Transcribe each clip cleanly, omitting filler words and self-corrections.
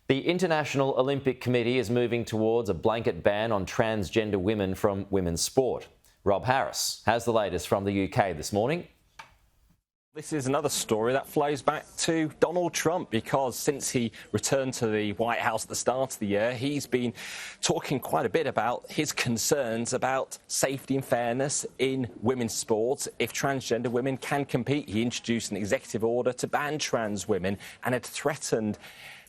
The International Olympic Committee is moving towards a blanket ban on transgender women from women's sport. Rob Harris has the latest from the UK this morning. This is another story that flows back to Donald Trump, because since he returned to the White House at the start of the year, he's been talking quite a bit about his concerns about safety and fairness in women's sports. If transgender women can compete, he introduced an executive order to ban trans women and had threatened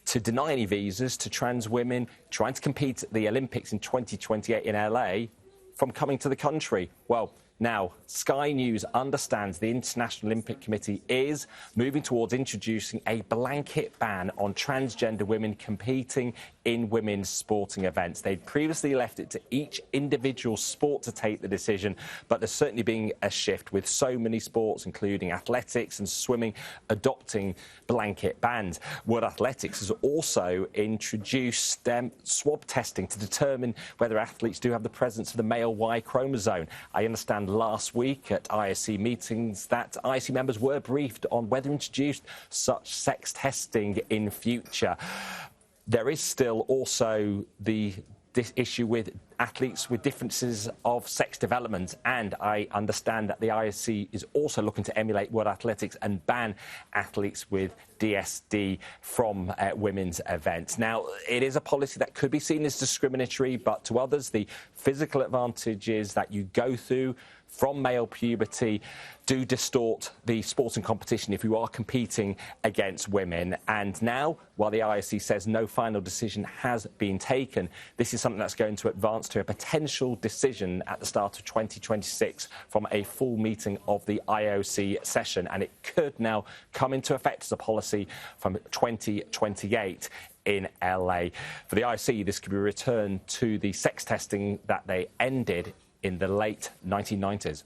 to deny any visas to trans women trying to compete at the Olympics in 2028 in LA from coming to the country. Well, now, Sky News understands the International Olympic Committee is moving towards introducing a blanket ban on transgender women competing in women's sporting events. They'd previously left it to each individual sport to take the decision, but there's certainly been a shift with so many sports, including athletics and swimming, adopting blanket bans. World Athletics has also introduced swab testing to determine whether athletes do have the presence of the male Y chromosome. I understand last week at IOC meetings that IOC members were briefed on whether to introduce such sex testing in future. There is still also this issue with athletes with differences of sex development, and I understand that the IOC is also looking to emulate World Athletics and ban athletes with DSD from women's events. Now, it is a policy that could be seen as discriminatory, but to others, the physical advantages that you go through from male puberty do distort the sporting competition if you are competing against women. And now, while the IOC says no final decision has been taken, this is something that's going to advance to a potential decision at the start of 2026 from a full meeting of the IOC session, and it could now come into effect as a policy from 2028 in LA. For the IOC, this could be returned to the sex testing that they ended in the late 1990s.